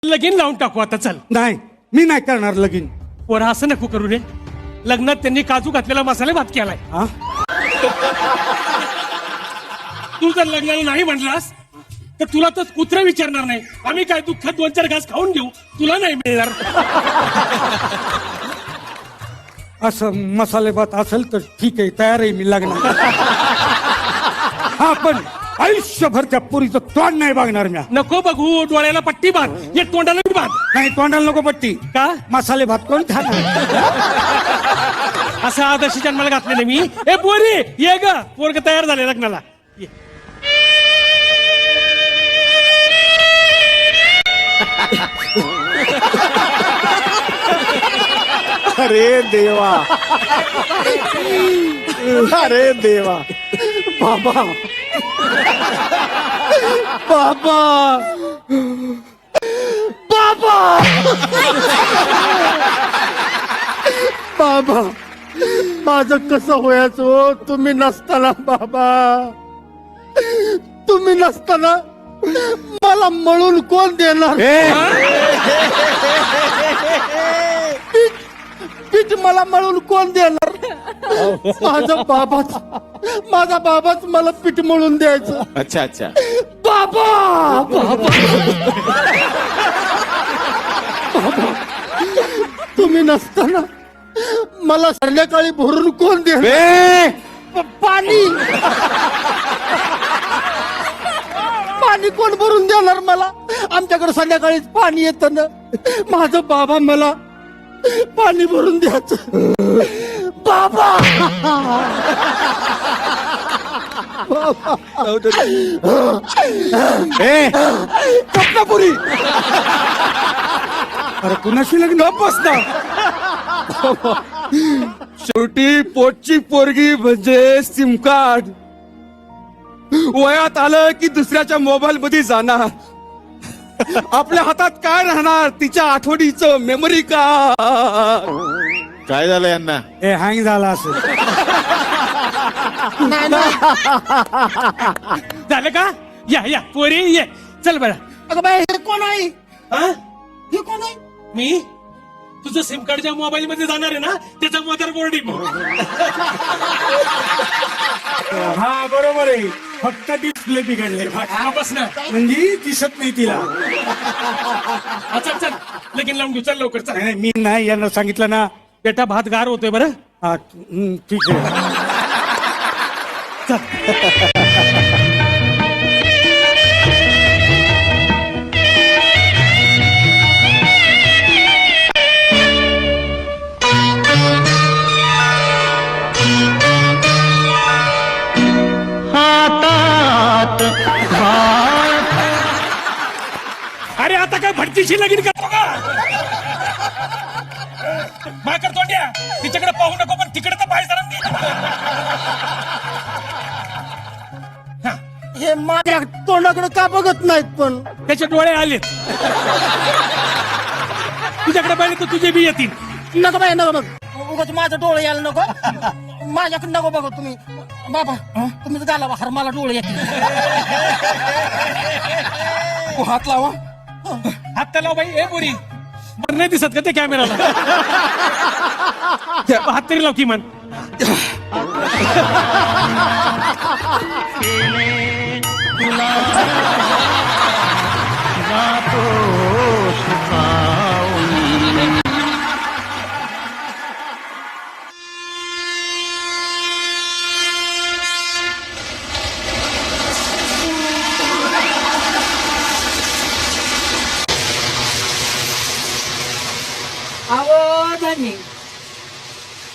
लगीन लावून टाकू आता. चल. नाही, मी नाही करणार लगीन. पोरा असं नको करू रे. लग्नात त्यांनी काजू घातलेला मसाले भात केलाय. हा? तू जर लग्नाला नाही म्हणलास तर तुला तर कुत्रा विचारणार नाही. आम्ही काय दुःखात 2-4 घास खाऊन घेऊ, तुला नाही मिळणार. असं मसाले भात असेल तर ठीक आहे, तयार आहे मी लग्नाला. हा, पण आयुष्यभर त्या पुरीचं तोंड नाही बघणार मी. नको बघू, डोळ्याला पट्टी बांध, एक तोंडाला बी बांध. नाही, तोंडाला नको पट्टी. का? मसाले भात कोण खाणार? असं आदर्श जन्माला घातलेलं मी. ए पोरी ये ग, पोरग तयार झाले लग्नाला. ये. अरे देवा, अरे देवा, बाबा, बाबा, बाबा, बाबा, माझं कसं होयाचं हो? तुम्ही नसताना बाबा, तुम्ही नसताना मला मळून कोण देणार? पीठ मला मळून कोण देणार? माझा बाबाच मला पीठ मळून द्यायचं. अच्छा अच्छा. बाबा, बाबा, बाबा, तुम्ही नसताना मला संध्याकाळी भरून कोण देणार? पाणी, पाणी कोण भरून देणार मला? आमच्याकडे संध्याकाळीच पाणी येतं ना. माझं बाबा मला पाणी भरून द्यायचं. बाबा, कपडापुरी. अरे कुणाशी लग्न बसता? शेवटी पोटची पोरगी म्हणजे सिम कार्ड. वयात आलं की दुसऱ्याच्या मोबाईल मध्ये जाणार. आपल्या हातात काय राहणार? तिच्या आठवणीचं मेमरी कार्ड. काय झालं यांना? हे हँग झाला असेल. झालं का? या या पोरी ये. चल बरं. अगं बाई, हे कोण आहे? हा? हे कोण आहे? मी तुझं सिम कार्ड ज्या मोबाईल मध्ये जाणार आहे ना, त्याचा मदर बोर्ड. हा, बरोबर आहे. फक्त डिस्प्ले बिघडले बस ना. म्हणजे दिसत नाही तिला. चल चल, लगीन लावून घेऊ. चल लवकर चल. नाही, मी नाही, यांना सांगितलं ना. बेटा भात गार होतोय बरं. हा, ठीक आहे. अरे आता काय भटकीशी लगीन करतो का? मा करतो द्या. तिच्याकडे पाहू नको, पण तिकडे तर पाहिजे जरा. हे माझ्या तोंडाकडे का बघत नाहीत? पण त्याचे डोळे आलेत. तुझ्याकडे पाहिले तर तुझे बी येतील. नको बाई, नको बघ. उगाच माझं डोळे यायला नको. माझ्याकडे नको बघ तुम्ही. बाबा, तुम्हीच घाला बाहेर, मला डोळे येतील. हात लावा. हात लाव बाई. ए पोरी, बरं नाही दिसत का ते कॅमेराला? हात तरी लाव किमान.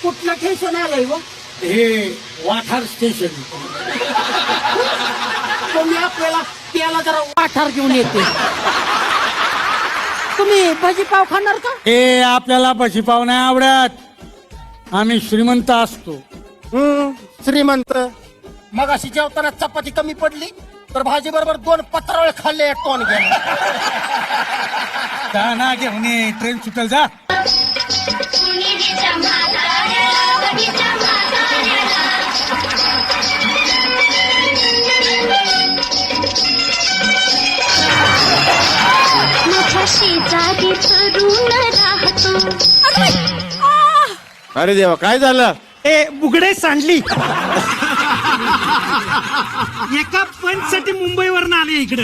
कुठलं स्टेशन आलंय व? हे वाठार स्टेशन. तुम्ही आपल्याला त्याला जरा वाठार घेऊन येते. तुम्ही भाजीपाव खाणार का? हे आपल्याला भाजीपाव नाही आवडत. आम्ही श्रीमंत असतो. श्रीमंत. मग अशी जेवताना चपाती कमी पडली तर भाजी बरोबर 2 पत्रावळे खाल्ले, 1 टोन गेले. का ना घेऊन ये, ट्रेन सुटेल. जा. शेजारी तरुण राहतो. अरे देवा काय झालं? ए बुगडे सांडली एका पंचसाठी मुंबईवरून आले इकडे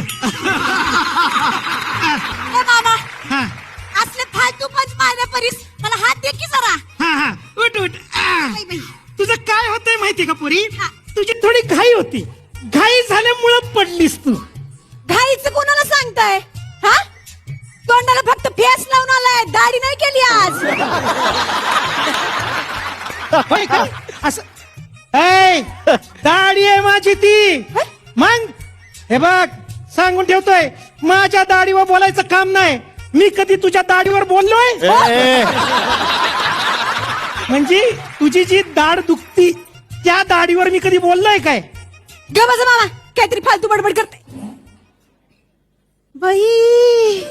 मामा असले फालतू पंच मारण्या परीस मला हात दे की जरा. उठ उठ बाई, बाई. तुझं काय होतंय माहितीये का पोरी तुझी थोडी घाई होती घाई झाल्यामुळं पडलीस तू घाईचं कोणाला सांगताय हा तोंडाला फक्त फेस लावून आलाय दाढी नाही केली आज. होय का असं ऐ, दाढी आहे माझी ती मग हे बघ सांगून ठेवतोय माझ्या दाढीवर बोलायचं काम नाही मी कधी तुझ्या दाढीवर बोललोय म्हणजे तुझी जी दाढ दुखती त्या दाढीवर मी कधी बोललोय काय ग माझा मामा काहीतरी फालतू बडबड करते. बाई